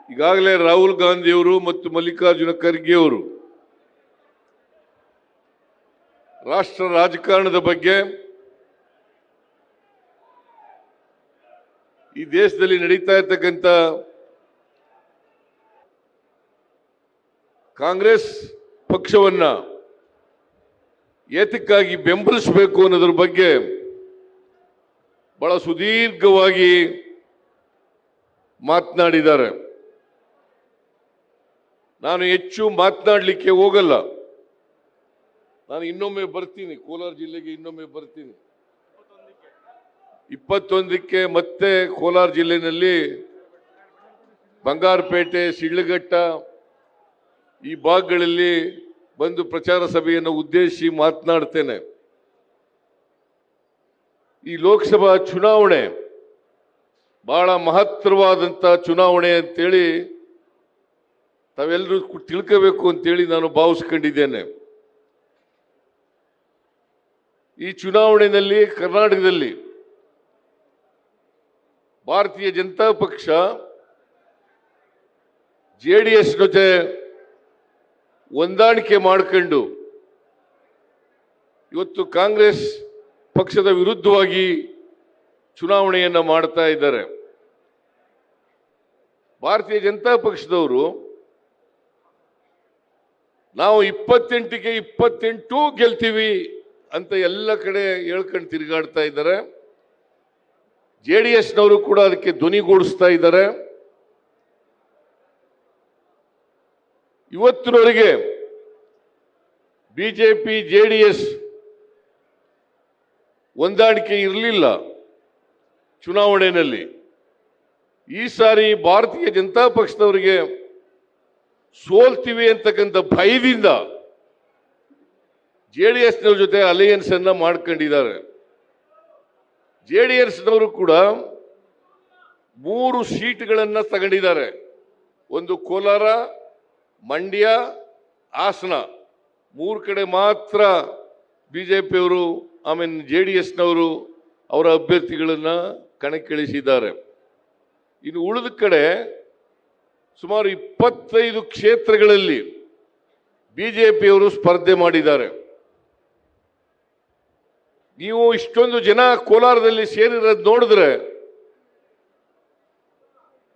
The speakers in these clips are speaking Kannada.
ಈಗಾಗಲೇ ರಾಹುಲ್ ಗಾಂಧಿಯವರು ಮತ್ತು ಮಲ್ಲಿಕಾರ್ಜುನ ಖರ್ಗೆ ಅವರು ರಾಷ್ಟ್ರ ರಾಜಕಾರಣದ ಬಗ್ಗೆ, ಈ ದೇಶದಲ್ಲಿ ನಡೀತಾ ಇರತಕ್ಕಂಥ ಕಾಂಗ್ರೆಸ್ ಪಕ್ಷವನ್ನ ಏತಕ್ಕಾಗಿ ಬೆಂಬಲಿಸಬೇಕು ಅನ್ನೋದ್ರ ಬಗ್ಗೆ ಬಹಳ ಸುದೀರ್ಘವಾಗಿ ಮಾತನಾಡಿದ್ದಾರೆ. ನಾನು ಹೆಚ್ಚು ಮಾತನಾಡಲಿಕ್ಕೆ ಹೋಗಲ್ಲ. ನಾನು ಇನ್ನೊಮ್ಮೆ ಬರ್ತೀನಿ, ಕೋಲಾರ ಜಿಲ್ಲೆಗೆ ಇನ್ನೊಮ್ಮೆ ಬರ್ತೀನಿ. 21ಕ್ಕೆ ಮತ್ತೆ ಕೋಲಾರ ಜಿಲ್ಲೆಯಲ್ಲಿ ಬಂಗಾರಪೇಟೆ, ಶಿಡ್ಲಘಟ್ಟ ಈ ಭಾಗಗಳಲ್ಲಿ ಬಂದು ಪ್ರಚಾರ ಸಭೆಯನ್ನು ಉದ್ದೇಶಿಸಿ ಮಾತನಾಡ್ತೇನೆ. ಈ ಲೋಕಸಭಾ ಚುನಾವಣೆ ಬಹಳ ಮಹತ್ತರವಾದಂಥ ಚುನಾವಣೆ ಅಂತೇಳಿ ತಾವೆಲ್ಲರೂ ತಿಳ್ಕೋಬೇಕು ಅಂತೇಳಿ ನಾನು ಭಾವಿಸ್ಕೊಂಡಿದ್ದೇನೆ. ಈ ಚುನಾವಣೆಯಲ್ಲಿ ಕರ್ನಾಟಕದಲ್ಲಿ ಭಾರತೀಯ ಜನತಾ ಪಕ್ಷ JDS ಜೊತೆ ಹೊಂದಾಣಿಕೆ ಮಾಡಿಕೊಂಡು ಇವತ್ತು ಕಾಂಗ್ರೆಸ್ ಪಕ್ಷದ ವಿರುದ್ಧವಾಗಿ ಚುನಾವಣೆಯನ್ನು ಮಾಡ್ತಾ ಇದ್ದಾರೆ. ಭಾರತೀಯ ಜನತಾ ಪಕ್ಷದವರು ನಾವು 28ಕ್ಕೆ 28 ಗೆಲ್ತೀವಿ ಅಂತ ಎಲ್ಲ ಕಡೆ ಹೇಳ್ಕೊಂಡು ತಿರುಗಾಡ್ತಾ ಇದ್ದಾರೆ. JDSನವರು ಕೂಡ ಅದಕ್ಕೆ ಧ್ವನಿಗೂಡಿಸ್ತಾ ಇದ್ದಾರೆ. ಇವತ್ತಿನವರೆಗೆ ಬಿಜೆಪಿ JDS ಹೊಂದಾಣಿಕೆ ಇರಲಿಲ್ಲ ಚುನಾವಣೆಯಲ್ಲಿ. ಈ ಸಾರಿ ಭಾರತೀಯ ಜನತಾ ಪಕ್ಷದವರಿಗೆ ಸೋಲ್ತೀವಿ ಅಂತಕ್ಕಂಥ ಭಯದಿಂದ JDSನವ್ರ ಜೊತೆ ಅಲಯನ್ಸ್ ಅನ್ನ ಮಾಡ್ಕೊಂಡಿದ್ದಾರೆ. JDSನವರು ಕೂಡ 3 ಸೀಟ್ಗಳನ್ನು ತಗೊಂಡಿದ್ದಾರೆ. ಒಂದು ಕೋಲಾರ, ಮಂಡ್ಯ, ಹಾಸನ, 3 ಕಡೆ ಮಾತ್ರ ಬಿಜೆಪಿಯವರು ಆಮೇಲೆ JDSನವರು ಅವರ ಅಭ್ಯರ್ಥಿಗಳನ್ನು ಕಣಕ್ಕಿಳಿಸಿದ್ದಾರೆ. ಇನ್ನು ಉಳಿದ ಕಡೆ ಸುಮಾರು 25 ಕ್ಷೇತ್ರಗಳಲ್ಲಿ ಬಿಜೆಪಿಯವರು ಸ್ಪರ್ಧೆ ಮಾಡಿದ್ದಾರೆ. ನೀವು ಇಷ್ಟೊಂದು ಜನ ಕೋಲಾರದಲ್ಲಿ ಸೇರಿರೋದು ನೋಡಿದ್ರೆ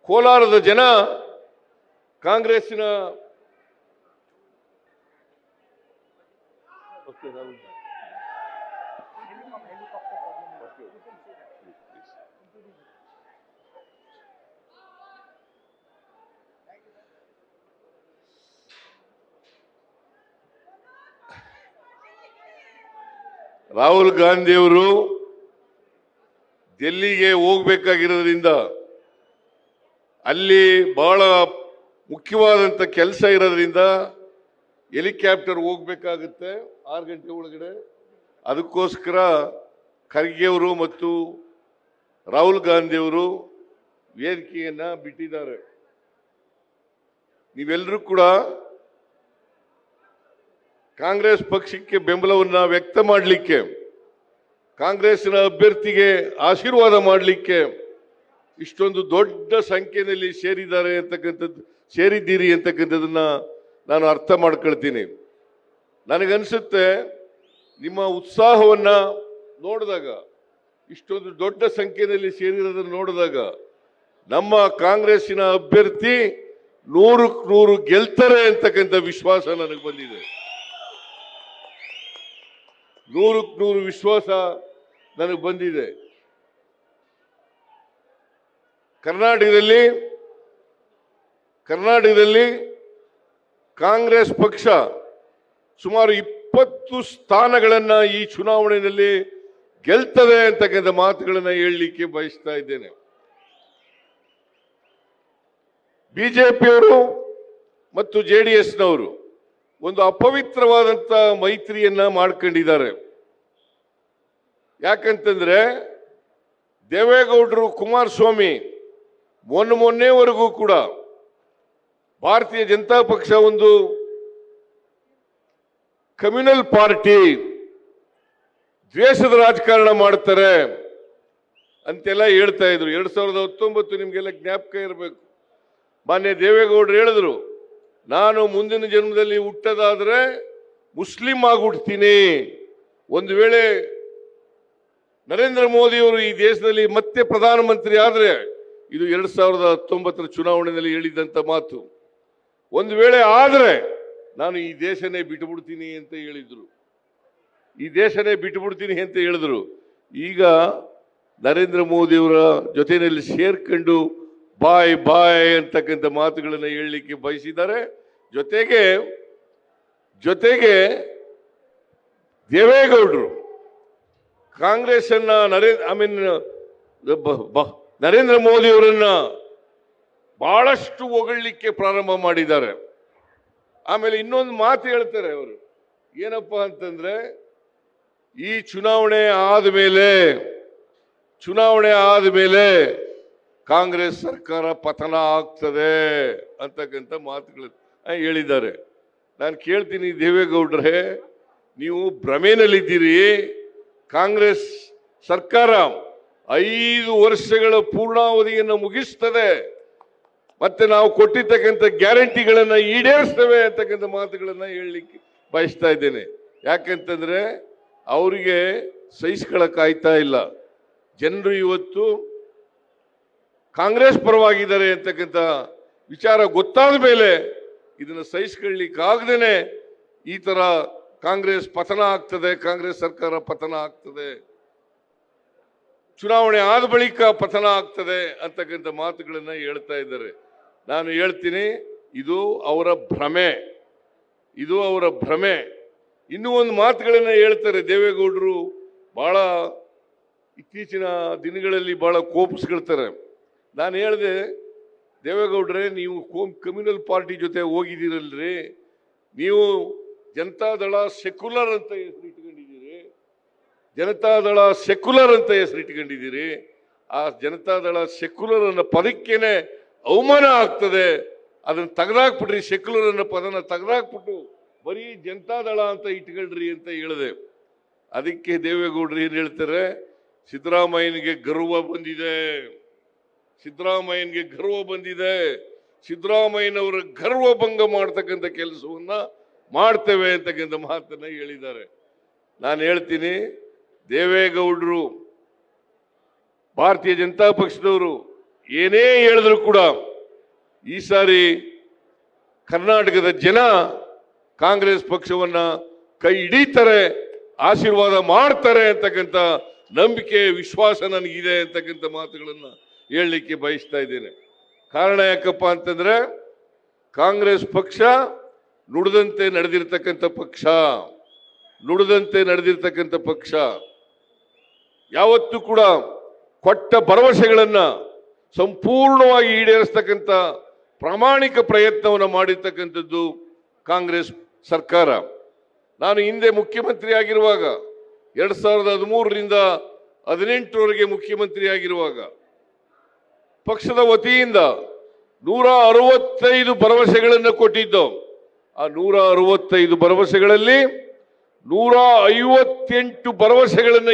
ಕೋಲಾರದ ಜನ ಕಾಂಗ್ರೆಸ್ಸಿನ ರಾಹುಲ್ ಗಾಂಧಿಯವರು ಡೆಲ್ಲಿಗೆ ಹೋಗ್ಬೇಕಾಗಿರೋದ್ರಿಂದ ಅಲ್ಲಿ ಬಹಳ ಮುಖ್ಯವಾದಂಥ ಕೆಲಸ ಇರೋದ್ರಿಂದ ಹೆಲಿಕಾಪ್ಟರ್ ಹೋಗ್ಬೇಕಾಗುತ್ತೆ 6 ಗಂಟೆ ಒಳಗಡೆ. ಅದಕ್ಕೋಸ್ಕರ ಖರ್ಗೆಯವರು ಮತ್ತು ರಾಹುಲ್ ಗಾಂಧಿಯವರು ವೇದಿಕೆಯನ್ನು ಬಿಟ್ಟಿದ್ದಾರೆ. ನೀವೆಲ್ಲರೂ ಕೂಡ ಕಾಂಗ್ರೆಸ್ ಪಕ್ಷಕ್ಕೆ ಬೆಂಬಲವನ್ನು ವ್ಯಕ್ತ ಮಾಡಲಿಕ್ಕೆ, ಕಾಂಗ್ರೆಸ್ನ ಅಭ್ಯರ್ಥಿಗೆ ಆಶೀರ್ವಾದ ಮಾಡಲಿಕ್ಕೆ ಇಷ್ಟೊಂದು ದೊಡ್ಡ ಸಂಖ್ಯೆಯಲ್ಲಿ ಸೇರಿದ್ದೀರಿ ಅಂತಕ್ಕಂಥದ್ದನ್ನ ನಾನು ಅರ್ಥ ಮಾಡ್ಕೊಳ್ತೀನಿ. ನನಗನ್ಸುತ್ತೆ ನಿಮ್ಮ ಉತ್ಸಾಹವನ್ನು ನೋಡಿದಾಗ, ಇಷ್ಟೊಂದು ದೊಡ್ಡ ಸಂಖ್ಯೆಯಲ್ಲಿ ಸೇರಿರೋದನ್ನು ನೋಡಿದಾಗ ನಮ್ಮ ಕಾಂಗ್ರೆಸ್ಸಿನ ಅಭ್ಯರ್ಥಿ 100ಕ್ಕೆ 100 ಗೆಲ್ತಾರೆ ಅಂತಕ್ಕಂಥ ವಿಶ್ವಾಸ ನನಗೆ ಬಂದಿದೆ. 100ಕ್ಕೆ 100 ವಿಶ್ವಾಸ ನನಗೆ ಬಂದಿದೆ. ಕರ್ನಾಟಕದಲ್ಲಿ ಕಾಂಗ್ರೆಸ್ ಪಕ್ಷ ಸುಮಾರು 20 ಸ್ಥಾನಗಳನ್ನು ಈ ಚುನಾವಣೆಯಲ್ಲಿ ಗೆಲ್ತದೆ ಅಂತಕ್ಕಂಥ ಮಾತುಗಳನ್ನು ಹೇಳಲಿಕ್ಕೆ ಬಯಸ್ತಾ ಇದ್ದೇನೆ. ಬಿಜೆಪಿಯವರು ಮತ್ತು JDSನವರು ಒಂದು ಅಪವಿತ್ರವಾದಂಥ ಮೈತ್ರಿಯನ್ನ ಮಾಡ್ಕೊಂಡಿದ್ದಾರೆ. ಯಾಕಂತಂದ್ರೆ ದೇವೇಗೌಡರು, ಕುಮಾರಸ್ವಾಮಿ ಮೊನ್ನೆವರೆಗೂ ಕೂಡ ಭಾರತೀಯ ಜನತಾ ಪಕ್ಷ ಒಂದು ಕಮ್ಯುನಲ್ ಪಾರ್ಟಿ, ದ್ವೇಷದ ರಾಜಕಾರಣ ಮಾಡ್ತಾರೆ ಅಂತೆಲ್ಲ ಹೇಳ್ತಾ ಇದ್ರು. 2019 ನಿಮ್ಗೆಲ್ಲ ಜ್ಞಾಪಕ ಇರಬೇಕು. ಮಾನ್ಯ ದೇವೇಗೌಡರು ಹೇಳಿದ್ರು, ನಾನು ಮುಂದಿನ ಜನ್ಮದಲ್ಲಿ ಹುಟ್ಟದಾದ್ರೆ ಮುಸ್ಲಿಂ ಆಗಿ ಹುಟ್ಟುತ್ತೀನಿ. ಒಂದು ವೇಳೆ ನರೇಂದ್ರ ಮೋದಿಯವರು ಈ ದೇಶದಲ್ಲಿ ಮತ್ತೆ ಪ್ರಧಾನಮಂತ್ರಿ ಆದ್ರೆ, ಇದು 2019 ಚುನಾವಣೆಯಲ್ಲಿ ಹೇಳಿದಂತ ಮಾತು, ಒಂದು ವೇಳೆ ಆದ್ರೆ ನಾನು ಈ ದೇಶನೇ ಬಿಟ್ಟುಬಿಡ್ತೀನಿ ಅಂತ ಹೇಳಿದ್ರು. ಈ ದೇಶನೇ ಬಿಟ್ಟುಬಿಡ್ತೀನಿ ಅಂತ ಹೇಳಿದ್ರು. ಈಗ ನರೇಂದ್ರ ಮೋದಿಯವರ ಜೊತೆಯಲ್ಲಿ ಸೇರ್ಕೊಂಡು ಬಾಯ್ ಬಾಯ್ ಅಂತಕ್ಕಂಥ ಮಾತುಗಳನ್ನು ಹೇಳಲಿಕ್ಕೆ ಬಯಸಿದ್ದಾರೆ. ಜೊತೆಗೆ ದೇವೇಗೌಡರು ಕಾಂಗ್ರೆಸ್ ಅನ್ನ ನರೇಂದ್ರ ಮೋದಿ ಅವರನ್ನ ಬಹಳಷ್ಟು ಹೊಗಳಲಿಕ್ಕೆ ಪ್ರಾರಂಭ ಮಾಡಿದ್ದಾರೆ. ಆಮೇಲೆ ಇನ್ನೊಂದು ಮಾತು ಹೇಳ್ತಾರೆ ಅವರು, ಏನಪ್ಪಾ ಅಂತಂದ್ರೆ, ಈ ಚುನಾವಣೆ ಆದಮೇಲೆ ಕಾಂಗ್ರೆಸ್ ಸರ್ಕಾರ ಪತನ ಆಗ್ತದೆ ಅಂತಕ್ಕಂಥ ಮಾತುಗಳು ಹೇಳಿದ್ದಾರೆ. ನಾನು ಕೇಳ್ತೀನಿ, ದೇವೇಗೌಡ್ರೆ, ನೀವು ಭ್ರಮೆನಲ್ಲಿದ್ದೀರಿ. ಕಾಂಗ್ರೆಸ್ ಸರ್ಕಾರ 5 ವರ್ಷಗಳ ಪೂರ್ಣಾವಧಿಯನ್ನು ಮುಗಿಸ್ತದೆ, ಮತ್ತೆ ನಾವು ಕೊಟ್ಟಿರ್ತಕ್ಕಂಥ ಗ್ಯಾರಂಟಿಗಳನ್ನ ಈಡೇರಿಸ್ತೇವೆ ಅಂತಕ್ಕಂಥ ಮಾತುಗಳನ್ನ ಹೇಳಲಿಕ್ಕೆ ಬಯಸ್ತಾ ಇದ್ದೇನೆ. ಯಾಕಂತಂದ್ರೆ ಅವರಿಗೆ ಸಹಿಸ್ಕೊಳ್ಳಕ್ಕಾಗ್ತಾ ಇಲ್ಲ. ಜನರು ಇವತ್ತು ಕಾಂಗ್ರೆಸ್ ಪರವಾಗಿದ್ದಾರೆ ಅಂತಕ್ಕಂಥ ವಿಚಾರ ಗೊತ್ತಾದ ಮೇಲೆ ಇದನ್ನು ಸಹಿಸ್ಕೊಳ್ಳಿಕ್ಕಾಗದೇನೆ ಈ ತರ ಕಾಂಗ್ರೆಸ್ ಪತನ ಆಗ್ತದೆ, ಕಾಂಗ್ರೆಸ್ ಸರ್ಕಾರ ಪತನ ಆಗ್ತದೆ, ಚುನಾವಣೆ ಆದ ಬಳಿಕ ಪತನ ಆಗ್ತದೆ ಅಂತಕ್ಕಂಥ ಮಾತುಗಳನ್ನ ಹೇಳ್ತಾ ಇದ್ದಾರೆ. ನಾನು ಹೇಳ್ತೀನಿ, ಇದು ಅವರ ಭ್ರಮೆ. ಇನ್ನೂ ಒಂದು ಮಾತುಗಳನ್ನ ಹೇಳ್ತಾರೆ ದೇವೇಗೌಡರು. ಬಹಳ ಇತ್ತೀಚಿನ ದಿನಗಳಲ್ಲಿ ಬಹಳ ಕೋಪಿಸ್ಕೊಳ್ತಾರೆ. ನಾನು ಹೇಳಿದೆ, ದೇವೇಗೌಡ್ರೆ, ನೀವು ಕಮ್ಯುನಲ್ ಪಾರ್ಟಿ ಜೊತೆ ಹೋಗಿದ್ದೀರಲ್ರಿ, ನೀವು ಜನತಾದಳ ಸೆಕ್ಯುಲರ್ ಅಂತ ಹೆಸರಿಟ್ಕೊಂಡಿದ್ದೀರಿ. ಆ ಜನತಾದಳ ಸೆಕ್ಯುಲರ್ ಅನ್ನೋ ಪದಕ್ಕೇನೆ ಅವಮಾನ ಆಗ್ತದೆ. ಅದನ್ನ ತೆಗೆದಾಕ್ಬಿಟ್ರಿ, ಸೆಕ್ಯುಲರ್ ಅನ್ನೋ ಪದನ ತೆಗೆದಾಕ್ಬಿಟ್ಟು ಬರೀ ಜನತಾದಳ ಅಂತ ಇಟ್ಕೊಳ್ರಿ ಅಂತ ಹೇಳಿದೆ. ಅದಕ್ಕೆ ದೇವೇಗೌಡರು ಏನ್ ಹೇಳ್ತಾರೆ, ಸಿದ್ದರಾಮಯ್ಯನಿಗೆ ಗರ್ವ ಬಂದಿದೆ, ಸಿದ್ದರಾಮಯ್ಯನವರ ಗರ್ವ ಭಂಗ ಮಾಡ್ತಕ್ಕಂಥ ಕೆಲಸವನ್ನ ಮಾಡ್ತೇವೆ ಅಂತಕ್ಕಂಥ ಮಾತನ್ನ ಹೇಳಿದ್ದಾರೆ. ನಾನು ಹೇಳ್ತೀನಿ, ದೇವೇಗೌಡರು ಭಾರತೀಯ ಜನತಾ ಪಕ್ಷದವರು ಏನೇ ಹೇಳಿದ್ರು ಕೂಡ ಈ ಸಾರಿ ಕರ್ನಾಟಕದ ಜನ ಕಾಂಗ್ರೆಸ್ ಪಕ್ಷವನ್ನ ಕೈ ಹಿಡಿತಾರೆ, ಆಶೀರ್ವಾದ ಮಾಡ್ತಾರೆ ಅಂತಕ್ಕಂಥ ನಂಬಿಕೆ, ವಿಶ್ವಾಸ ನನಗಿದೆ ಅಂತಕ್ಕಂಥ ಮಾತುಗಳನ್ನ ಹೇಳಲಿಕ್ಕೆ ಬಯಸ್ತಾ ಇದ್ದೇನೆ. ಕಾರಣ ಯಾಕಪ್ಪ ಅಂತಂದ್ರೆ, ಕಾಂಗ್ರೆಸ್ ಪಕ್ಷ ನುಡಿದಂತೆ ನಡೆದಿರ್ತಕ್ಕಂಥ ಪಕ್ಷ, ಯಾವತ್ತೂ ಕೂಡ ಕೊಟ್ಟ ಭರವಸೆಗಳನ್ನ ಸಂಪೂರ್ಣವಾಗಿ ಈಡೇರಿಸ್ತಕ್ಕಂಥ ಪ್ರಾಮಾಣಿಕ ಪ್ರಯತ್ನವನ್ನು ಮಾಡಿರ್ತಕ್ಕಂಥದ್ದು ಕಾಂಗ್ರೆಸ್ ಸರ್ಕಾರ. ನಾನು ಹಿಂದೆ ಮುಖ್ಯಮಂತ್ರಿ ಆಗಿರುವಾಗ 2013ರಿಂದ 2018ರವರೆಗೆ ಮುಖ್ಯಮಂತ್ರಿ ಆಗಿರುವಾಗ ಪಕ್ಷದ ವತಿಯಿಂದ 165 ಭರವಸೆಗಳನ್ನು ಕೊಟ್ಟಿದ್ದು. ಆ 165 ಭರವಸೆಗಳಲ್ಲಿ 158 ಭರವಸೆಗಳನ್ನು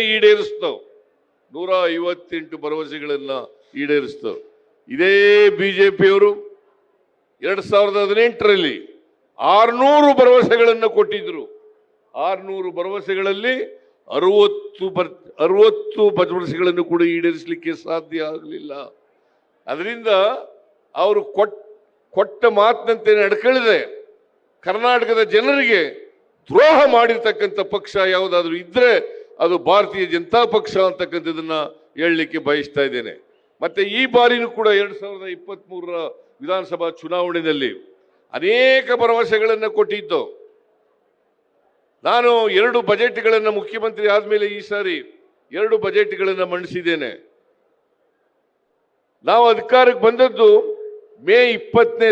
ಈಡೇರಿಸ್ತವೆ. ಇದೇ ಬಿಜೆಪಿಯವರು 2018ರಲ್ಲಿ 600 ಭರವಸೆಗಳನ್ನು ಕೊಟ್ಟಿದ್ರು. 600 ಭರವಸೆಗಳಲ್ಲಿ 60 ಭರವಸೆಗಳನ್ನು ಕೂಡ ಈಡೇರಿಸಲಿಕ್ಕೆ ಸಾಧ್ಯ ಆಗಲಿಲ್ಲ. ಅದರಿಂದ ಅವರು ಕೊಟ್ಟ ಮಾತಿನಂತೆ ನಡ್ಕೊಳ್ಳದೆ ಕರ್ನಾಟಕದ ಜನರಿಗೆ ದ್ರೋಹ ಮಾಡಿರ್ತಕ್ಕಂಥ ಪಕ್ಷ ಯಾವುದಾದ್ರೂ ಇದ್ರೆ ಅದು ಭಾರತೀಯ ಜನತಾ ಪಕ್ಷ ಅಂತಕ್ಕಂಥದನ್ನ ಹೇಳಲಿಕ್ಕೆ ಬಯಸ್ತಾ ಇದ್ದೇನೆ. ಮತ್ತೆ ಈ ಬಾರಿನೂ ಕೂಡ 2023ರ ವಿಧಾನಸಭಾ ಚುನಾವಣೆಯಲ್ಲಿ ಅನೇಕ ಭರವಸೆಗಳನ್ನು ಕೊಟ್ಟಿದ್ದು. ನಾನು 2 ಬಜೆಟ್ಗಳನ್ನು ಮುಖ್ಯಮಂತ್ರಿ ಆದ್ಮೇಲೆ ಈ ಸಾರಿ 2 ಬಜೆಟ್ಗಳನ್ನು ಮಂಡಿಸಿದ್ದೇನೆ. ನಾವು ಅಧಿಕಾರಕ್ಕೆ ಬಂದದ್ದು ಮೇ 20ನೇ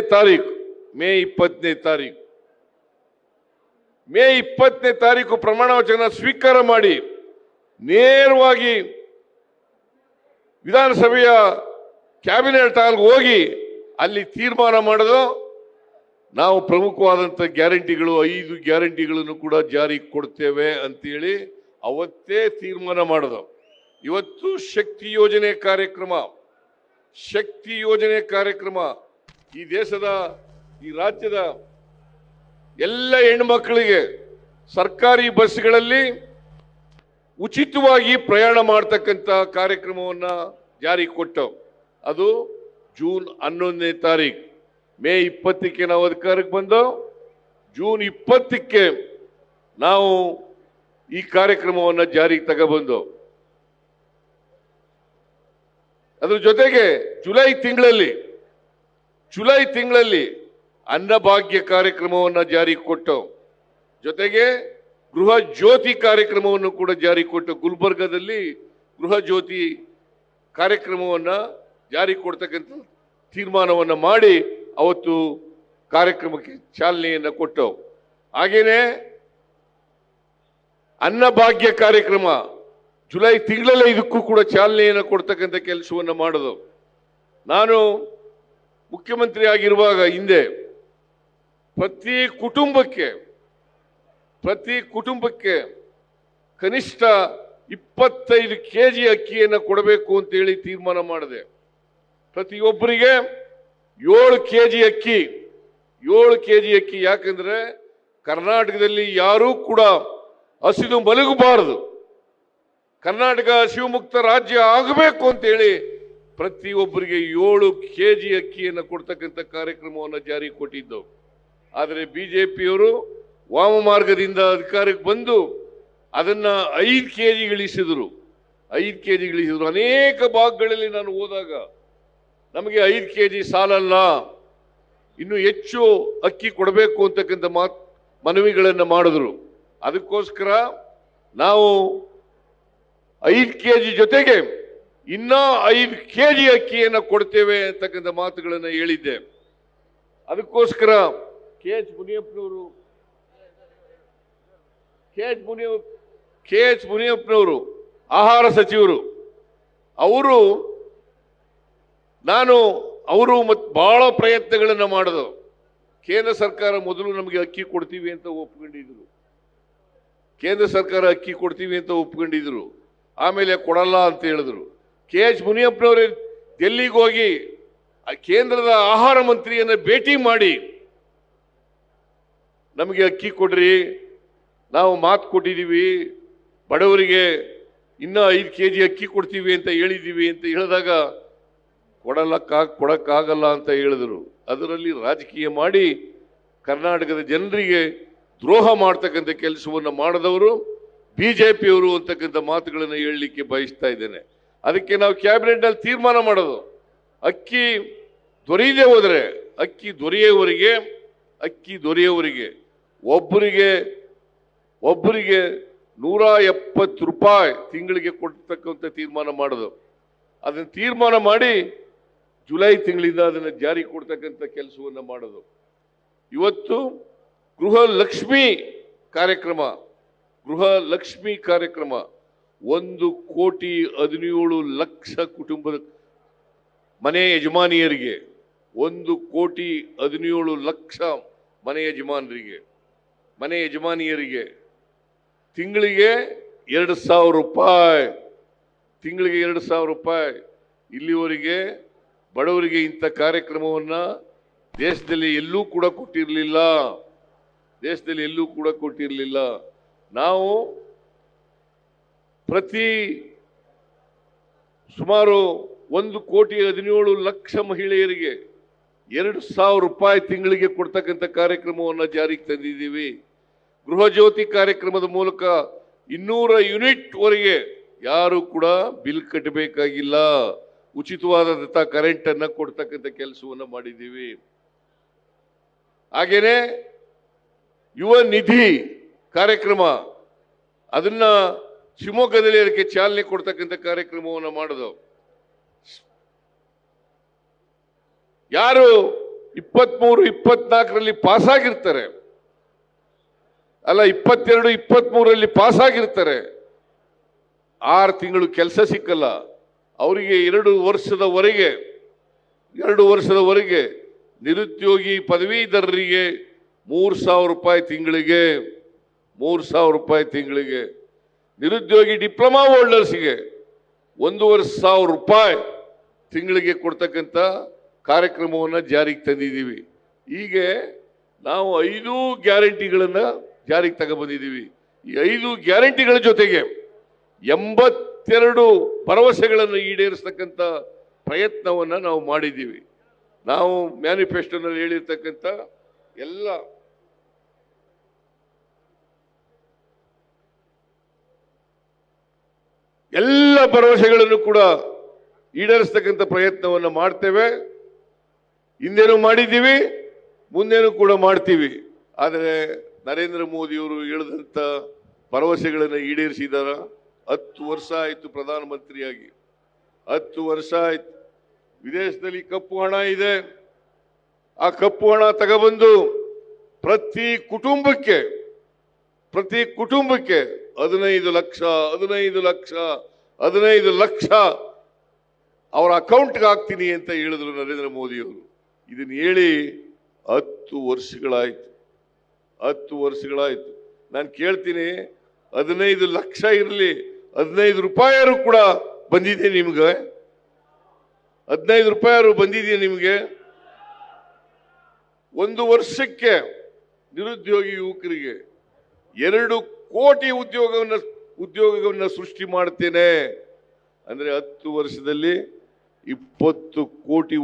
ತಾರೀಕು ಪ್ರಮಾಣ ವಚನ ಸ್ವೀಕಾರ ಮಾಡಿ ನೇರವಾಗಿ ವಿಧಾನಸಭೆಯ ಕ್ಯಾಬಿನೆಟ್ ಹಾಲ್ಗೆ ಹೋಗಿ ಅಲ್ಲಿ ತೀರ್ಮಾನ ಮಾಡೋದು, ನಾವು ಪ್ರಮುಖವಾದಂಥ ಗ್ಯಾರಂಟಿಗಳು 5 ಗ್ಯಾರಂಟಿಗಳನ್ನು ಕೂಡ ಜಾರಿಗೆ ಕೊಡ್ತೇವೆ ಅಂತೇಳಿ ಅವತ್ತೇ ತೀರ್ಮಾನ ಮಾಡೋದು. ಇವತ್ತು ಶಕ್ತಿ ಯೋಜನೆ ಕಾರ್ಯಕ್ರಮ ಈ ದೇಶದ ಈ ರಾಜ್ಯದ ಎಲ್ಲ ಹೆಣ್ಮಕ್ಕಳಿಗೆ ಸರ್ಕಾರಿ ಬಸ್ಗಳಲ್ಲಿ ಉಚಿತವಾಗಿ ಪ್ರಯಾಣ ಮಾಡತಕ್ಕಂಥ ಕಾರ್ಯಕ್ರಮವನ್ನ ಜಾರಿಗೆ ಕೊಟ್ಟವು. ಅದು ಜೂನ್ 11ನೇ ತಾರೀಕು. ಮೇ 20ಕ್ಕೆ ನಾವು ಅಧಿಕಾರಕ್ಕೆ ಬಂದೋ, ಜೂನ್ 20ಕ್ಕೆ ನಾವು ಈ ಕಾರ್ಯಕ್ರಮವನ್ನು ಜಾರಿಗೆ ತಗೊಬಂದು, ಅದ್ರ ಜೊತೆಗೆ ಜುಲೈ ತಿಂಗಳಲ್ಲಿ ಅನ್ನಭಾಗ್ಯ ಕಾರ್ಯಕ್ರಮವನ್ನು ಜಾರಿಗೆ ಕೊಟ್ಟು, ಜೊತೆಗೆ ಗೃಹ ಜ್ಯೋತಿ ಕಾರ್ಯಕ್ರಮವನ್ನು ಕೂಡ ಜಾರಿಗೆ ಕೊಟ್ಟು, ಗುಲ್ಬರ್ಗದಲ್ಲಿ ಗೃಹ ಜ್ಯೋತಿ ಕಾರ್ಯಕ್ರಮವನ್ನು ಜಾರಿಗೆ ಕೊಡ್ತಕ್ಕಂಥ ತೀರ್ಮಾನವನ್ನು ಮಾಡಿ ಅವತ್ತು ಕಾರ್ಯಕ್ರಮಕ್ಕೆ ಚಾಲನೆಯನ್ನು ಕೊಟ್ಟು, ಹಾಗೇನೆ ಅನ್ನಭಾಗ್ಯ ಕಾರ್ಯಕ್ರಮ ಜುಲೈ ತಿಂಗಳಲ್ಲೇ ಇದಕ್ಕೂ ಕೂಡ ಚಾಲನೆಯನ್ನು ಕೊಡ್ತಕ್ಕಂಥ ಕೆಲಸವನ್ನು ಮಾಡೋದು. ನಾನು ಮುಖ್ಯಮಂತ್ರಿ ಆಗಿರುವಾಗ ಹಿಂದೆ ಪ್ರತಿ ಕುಟುಂಬಕ್ಕೆ ಕನಿಷ್ಠ 25 kg ಅಕ್ಕಿಯನ್ನು ಕೊಡಬೇಕು ಅಂತೇಳಿ ತೀರ್ಮಾನ ಮಾಡಿದೆ. ಪ್ರತಿಯೊಬ್ಬರಿಗೆ 7 kg ಅಕ್ಕಿ. ಯಾಕಂದ್ರೆ ಕರ್ನಾಟಕದಲ್ಲಿ ಯಾರೂ ಕೂಡ ಹಸಿದು ಮಲಗಬಾರದು, ಕರ್ನಾಟಕ ಹಸಿವು ರಾಜ್ಯ ಆಗಬೇಕು ಅಂತೇಳಿ ಪ್ರತಿಯೊಬ್ಬರಿಗೆ 7 kg ಅಕ್ಕಿಯನ್ನು ಕೊಡ್ತಕ್ಕಂಥ ಕಾರ್ಯಕ್ರಮವನ್ನು ಜಾರಿಗೆ ಕೊಟ್ಟಿದ್ದು. ಆದರೆ ಬಿಜೆಪಿಯವರು ವಾಮ ಮಾರ್ಗದಿಂದ ಅಧಿಕಾರಕ್ಕೆ ಬಂದು ಅದನ್ನ 5 kg ಇಳಿಸಿದ್ರು. ಅನೇಕ ಭಾಗಗಳಲ್ಲಿ ನಾನು ಹೋದಾಗ ನಮಗೆ 5 kg ಸಾಲಲ್ಲ, ಇನ್ನು ಹೆಚ್ಚು ಅಕ್ಕಿ ಕೊಡಬೇಕು ಅಂತಕ್ಕಂಥ ಮನವಿಗಳನ್ನು ಮಾಡಿದ್ರು. ಅದಕ್ಕೋಸ್ಕರ ನಾವು 5 kg ಜೊತೆಗೆ ಇನ್ನ 5 kg ಅಕ್ಕಿಯನ್ನು ಕೊಡ್ತೇವೆ ಅಂತಕ್ಕಂಥ ಮಾತುಗಳನ್ನು ಹೇಳಿದ್ದೆ. ಅದಕ್ಕೋಸ್ಕರ ಕೆ ಎಚ್ ಮುನಿಯಪ್ಪನವರು ಆಹಾರ ಸಚಿವರು, ಅವರು ಬಹಳ ಪ್ರಯತ್ನಗಳನ್ನು ಮಾಡಿದ್ರು. ಕೇಂದ್ರ ಸರ್ಕಾರ ಮೊದಲು ನಮಗೆ ಅಕ್ಕಿ ಕೊಡ್ತೀವಿ ಅಂತ ಒಪ್ಕೊಂಡಿದ್ರು, ಆಮೇಲೆ ಕೊಡಲ್ಲ ಅಂತ ಹೇಳಿದ್ರು. ಕೆ ಎಚ್ ಮುನಿಯಪ್ಪನವರು ಡೆಲ್ಲಿಗೆ ಹೋಗಿ ಕೇಂದ್ರದ ಆಹಾರ ಮಂತ್ರಿಯನ್ನ ಭೇಟಿ ಮಾಡಿ ನಮಗೆ ಅಕ್ಕಿ ಕೊಡ್ರಿ, ನಾವು ಮಾತು ಕೊಟ್ಟಿದ್ದೀವಿ, ಬಡವರಿಗೆ ಇನ್ನ 5 kg ಅಕ್ಕಿ ಕೊಡ್ತೀವಿ ಅಂತ ಹೇಳಿದ್ದೀವಿ ಅಂತ ಹೇಳಿದಾಗ ಕೊಡಕ್ಕಾಗಲ್ಲ ಅಂತ ಹೇಳಿದ್ರು. ಅದರಲ್ಲಿ ರಾಜಕೀಯ ಮಾಡಿ ಕರ್ನಾಟಕದ ಜನರಿಗೆ ದ್ರೋಹ ಮಾಡ್ತಕ್ಕಂಥ ಕೆಲಸವನ್ನು ಮಾಡಿದವರು ಬಿಜೆಪಿಯವರು ಅಂತಕ್ಕಂಥ ಮಾತುಗಳನ್ನು ಹೇಳಲಿಕ್ಕೆ ಬಯಸ್ತಾ ಇದ್ದೇನೆ. ಅದಕ್ಕೆ ನಾವು ಕ್ಯಾಬಿನೆಟ್ ನಲ್ಲಿ ತೀರ್ಮಾನ ಮಾಡೋದು, ಅಕ್ಕಿ ದೊರೆಯದೇ ಹೋದರೆ ಅಕ್ಕಿ ದೊರೆಯುವವರಿಗೆ ಒಬ್ಬರಿಗೆ 170 ರೂಪಾಯಿ ತಿಂಗಳಿಗೆ ಕೊಡ್ತಕ್ಕಂಥ ತೀರ್ಮಾನ ಮಾಡೋದು. ಅದನ್ನು ತೀರ್ಮಾನ ಮಾಡಿ ಜುಲೈ ತಿಂಗಳಿಂದ ಅದನ್ನು ಜಾರಿ ಕೊಡ್ತಕ್ಕಂಥ ಕೆಲಸವನ್ನು ಮಾಡೋದು. ಇವತ್ತು ಗೃಹಲಕ್ಷ್ಮಿ ಕಾರ್ಯಕ್ರಮ 1,17,00,000 ಕುಟುಂಬದ ಮನೆ ಯಜಮಾನಿಯರಿಗೆ 1,17,00,000 ಮನೆ ಯಜಮಾನಿಯರಿಗೆ ತಿಂಗಳಿಗೆ 2,000 ರೂಪಾಯಿ. ಇಲ್ಲಿವರೆಗೆ ಬಡವರಿಗೆ ಇಂಥ ಕಾರ್ಯಕ್ರಮವನ್ನ ದೇಶದಲ್ಲಿ ಎಲ್ಲೂ ಕೂಡ ಕೊಟ್ಟಿರಲಿಲ್ಲ. ನಾವು ಪ್ರತಿ ಸುಮಾರು 1,17,00,000 ಮಹಿಳೆಯರಿಗೆ 2,000 ರೂಪಾಯಿ ತಿಂಗಳಿಗೆ ಕೊಡ್ತಕ್ಕಂಥ ಕಾರ್ಯಕ್ರಮವನ್ನು ಜಾರಿಗೆ ತಂದಿದ್ದೀವಿ. ಗೃಹ ಜ್ಯೋತಿ ಕಾರ್ಯಕ್ರಮದ ಮೂಲಕ 200 ಯೂನಿಟ್ ವರೆಗೆ ಯಾರು ಕೂಡ ಬಿಲ್ ಕಟ್ಟಬೇಕಾಗಿಲ್ಲ, ಉಚಿತವಾದಂಥ ಕರೆಂಟ್ ಅನ್ನ ಕೊಡ್ತಕ್ಕಂಥ ಕೆಲಸವನ್ನು ಮಾಡಿದ್ದೀವಿ. ಹಾಗೇನೆ ಯುವ ನಿಧಿ ಕಾರ್ಯಕ್ರಮ, ಅದನ್ನ ಶಿವಮೊಗ್ಗದಲ್ಲಿ ಅದಕ್ಕೆ ಚಾಲನೆ ಕೊಡ್ತಕ್ಕಂಥ ಕಾರ್ಯಕ್ರಮವನ್ನು ಮಾಡೋದು. ಯಾರು 23-24ರಲ್ಲಿ ಪಾಸ್ ಆಗಿರ್ತಾರೆ, ಅಲ್ಲ 22-23ರಲ್ಲಿ ಪಾಸ್ ಆಗಿರ್ತಾರೆ, 6 ತಿಂಗಳು ಕೆಲಸ ಸಿಕ್ಕಲ್ಲ, ಅವರಿಗೆ 2 ವರ್ಷದವರೆಗೆ ನಿರುದ್ಯೋಗಿ ಪದವೀಧರರಿಗೆ 3,000 ರೂಪಾಯಿ ತಿಂಗಳಿಗೆ, ನಿರುದ್ಯೋಗಿ ಡಿಪ್ಲೊಮಾ ಹೋಲ್ಡರ್ಸ್ಗೆ 1,500 ರೂಪಾಯಿ ತಿಂಗಳಿಗೆ ಕೊಡ್ತಕ್ಕಂಥ ಕಾರ್ಯಕ್ರಮವನ್ನು ಜಾರಿಗೆ ತಂದಿದ್ದೀವಿ. ಹೀಗೆ ನಾವು 5 ಗ್ಯಾರಂಟಿಗಳನ್ನು ಜಾರಿಗೆ ತಗೊಬಂದಿದ್ದೀವಿ. ಈ 5 ಗ್ಯಾರಂಟಿಗಳ ಜೊತೆಗೆ 82 ಭರವಸೆಗಳನ್ನು ಈಡೇರಿಸತಕ್ಕಂಥ ಪ್ರಯತ್ನವನ್ನು ನಾವು ಮಾಡಿದ್ದೀವಿ. ನಾವು ಮ್ಯಾನಿಫೆಸ್ಟೋನಲ್ಲಿ ಹೇಳಿರ್ತಕ್ಕಂಥ ಎಲ್ಲ ಭರವಸೆಗಳನ್ನು ಕೂಡ ಈಡೇರಿಸತಕ್ಕಂಥ ಪ್ರಯತ್ನವನ್ನು ಮಾಡ್ತೇವೆ. ಹಿಂದೇನೂ ಮಾಡಿದ್ದೀವಿ, ಮುಂದೇನೂ ಕೂಡ ಮಾಡ್ತೀವಿ. ಆದರೆ ನರೇಂದ್ರ ಮೋದಿಯವರು ಹೇಳಿದಂಥ ಭರವಸೆಗಳನ್ನು ಈಡೇರಿಸಿದಾರ? 10 ವರ್ಷ ಆಯಿತು ಪ್ರಧಾನಮಂತ್ರಿಯಾಗಿ, 10 ವರ್ಷ ಆಯ್ತು. ವಿದೇಶದಲ್ಲಿ ಕಪ್ಪು ಹಣ ಇದೆ. ಆ ಕಪ್ಪು ಹಣ ತಗೊಬಂದು ಪ್ರತಿ ಕುಟುಂಬಕ್ಕೆ 15 ಲಕ್ಷ ಅವರ ಅಕೌಂಟ್ಗೆ ಹಾಕ್ತೀನಿ ಅಂತ ಹೇಳಿದ್ರು ನರೇಂದ್ರ ಮೋದಿಯವರು. ಇದನ್ನು ಹೇಳಿ 10 ವರ್ಷಗಳಾಯ್ತು. ನಾನು ಕೇಳ್ತೀನಿ, 15 ಲಕ್ಷ ಇರಲಿ, 15 ರೂಪಾಯಿ ಕೂಡ ಬಂದಿದೆ ನಿಮ್ಗೆ? 15 ರೂಪಾಯಿ ಬಂದಿದೆಯಾ ನಿಮಗೆ? 1 ವರ್ಷಕ್ಕೆ ನಿರುದ್ಯೋಗಿ ಯುವಕರಿಗೆ 2 ಕೋಟಿ ಉದ್ಯೋಗವನ್ನು ಸೃಷ್ಟಿ ಮಾಡ್ತೇನೆ ಅಂದ್ರೆ 10 ವರ್ಷದಲ್ಲಿ 20 ಕೋಟಿ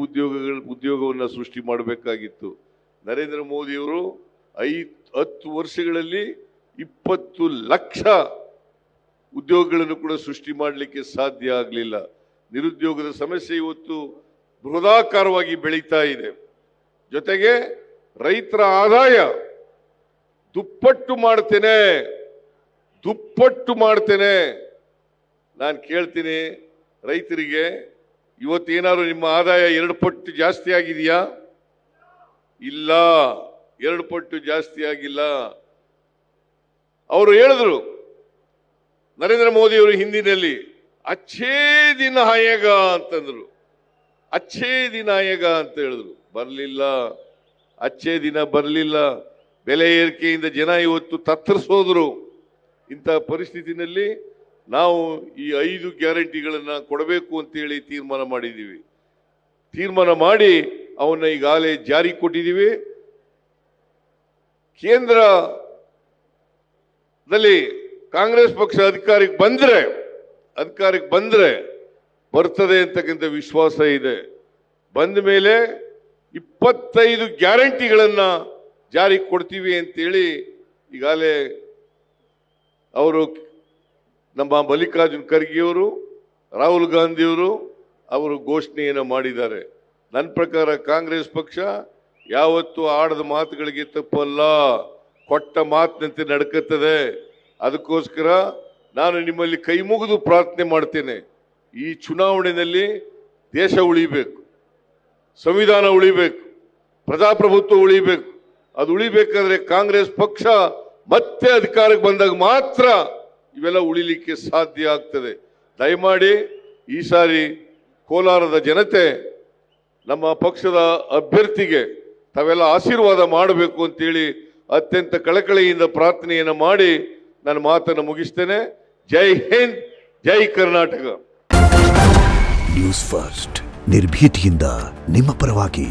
ಉದ್ಯೋಗವನ್ನು ಸೃಷ್ಟಿ ಮಾಡಬೇಕಾಗಿತ್ತು. ನರೇಂದ್ರ ಮೋದಿಯವರು 10 ವರ್ಷಗಳಲ್ಲಿ 20 ಲಕ್ಷ ಉದ್ಯೋಗಗಳನ್ನು ಕೂಡ ಸೃಷ್ಟಿ ಮಾಡಲಿಕ್ಕೆ ಸಾಧ್ಯ ಆಗಲಿಲ್ಲ. ನಿರುದ್ಯೋಗದ ಸಮಸ್ಯೆ ಇವತ್ತು ಬೃಹದಾಕಾರವಾಗಿ ಬೆಳೀತಾ ಇದೆ. ಜೊತೆಗೆ ರೈತರ ಆದಾಯ ದುಪ್ಪಟ್ಟು ಮಾಡ್ತೇನೆ. ನಾನು ಕೇಳ್ತೀನಿ ರೈತರಿಗೆ, ಇವತ್ತೇನಾದ್ರು ನಿಮ್ಮ ಆದಾಯ 2 ಪಟ್ಟು ಜಾಸ್ತಿ ಆಗಿದೆಯಾ? ಇಲ್ಲ, 2 ಪಟ್ಟು ಜಾಸ್ತಿ ಆಗಿಲ್ಲ. ಅವರು ಹೇಳಿದ್ರು, ನರೇಂದ್ರ ಮೋದಿಯವರು ಹಿಂದಿನಲ್ಲಿ ಅಚ್ಚೇ ದಿನ ಆಯೇಗ ಅಂತಂದ್ರು. ಅಚ್ಚೇ ದಿನ ಆಯೇಗ ಅಂತ ಹೇಳಿದ್ರು, ಬರಲಿಲ್ಲ. ಅಚ್ಚೇ ದಿನ ಬರಲಿಲ್ಲ. ಬೆಲೆ ಏರಿಕೆಯಿಂದ ಜನ ಇವತ್ತು ತತ್ತರಿಸೋದ್ರು. ಇಂಥ ಪರಿಸ್ಥಿತಿನಲ್ಲಿ ನಾವು ಈ 5 ಗ್ಯಾರಂಟಿಗಳನ್ನು ಕೊಡಬೇಕು ಅಂತೇಳಿ ತೀರ್ಮಾನ ಮಾಡಿದ್ದೀವಿ. ತೀರ್ಮಾನ ಮಾಡಿ ಅವನ್ನ ಈಗಾಗಲೇ ಜಾರಿ ಕೊಟ್ಟಿದ್ದೀವಿ. ಕೇಂದ್ರದಲ್ಲಿ ಕಾಂಗ್ರೆಸ್ ಪಕ್ಷ ಅಧಿಕಾರಕ್ಕೆ ಬಂದ್ರೆ ಬರ್ತದೆ ಅಂತಕ್ಕಂಥ ವಿಶ್ವಾಸ ಇದೆ. ಬಂದ ಮೇಲೆ 25 ಗ್ಯಾರಂಟಿಗಳನ್ನ ಜಾರಿ ಕೊಡ್ತೀವಿ ಅಂತೇಳಿ ಈಗಾಗಲೇ ಅವರು ನಮ್ಮ ಮಲ್ಲಿಕಾರ್ಜುನ್ ಖರ್ಗೆಯವರು, ರಾಹುಲ್ ಗಾಂಧಿಯವರು ಅವರು ಘೋಷಣೆಯನ್ನು ಮಾಡಿದ್ದಾರೆ. ನನ್ನ ಪ್ರಕಾರ ಕಾಂಗ್ರೆಸ್ ಪಕ್ಷ ಯಾವತ್ತೂ ಆಡದ ಮಾತುಗಳಿಗೆ ತಪ್ಪಲ್ಲ, ಕೊಟ್ಟ ಮಾತಿನಂತೆ ನಡ್ಕುತ್ತದೆ. ಅದಕ್ಕೋಸ್ಕರ ನಾನು ನಿಮ್ಮಲ್ಲಿ ಕೈ ಮುಗಿದು ಪ್ರಾರ್ಥನೆ ಮಾಡ್ತೇನೆ, ಈ ಚುನಾವಣೆಯಲ್ಲಿ ದೇಶ ಉಳಿಬೇಕು, ಸಂವಿಧಾನ ಉಳಿಬೇಕು, ಪ್ರಜಾಪ್ರಭುತ್ವ ಉಳಿಬೇಕು. ಅದು ಉಳಿಬೇಕಾದ್ರೆ ಕಾಂಗ್ರೆಸ್ ಪಕ್ಷ ಮತ್ತೆ ಅಧಿಕಾರಕ್ಕೆ ಬಂದಾಗ ಮಾತ್ರ ಇವೆಲ್ಲ ಉಳಿಲಿಕ್ಕೆ ಸಾಧ್ಯ ಆಗ್ತದೆ. ದಯಮಾಡಿ ಈ ಸಾರಿ ಕೋಲಾರದ ಜನತೆ ನಮ್ಮ ಪಕ್ಷದ ಅಭ್ಯರ್ಥಿಗೆ ತಾವೆಲ್ಲ ಆಶೀರ್ವಾದ ಮಾಡಬೇಕು ಅಂತೇಳಿ ಅತ್ಯಂತ ಕಳಕಳಿಯಿಂದ ಪ್ರಾರ್ಥನೆಯನ್ನು ಮಾಡಿ ನನ್ನ ಮಾತನ್ನು ಮುಗಿಸ್ತೇನೆ. ಜೈ ಹಿಂದ್, ಜೈ ಕರ್ನಾಟಕ. ನ್ಯೂಸ್ ಫಸ್ಟ್ ನಿರ್ಭೀತಿಯಿಂದ ನಿಮ್ಮ ಪರವಾಗಿ.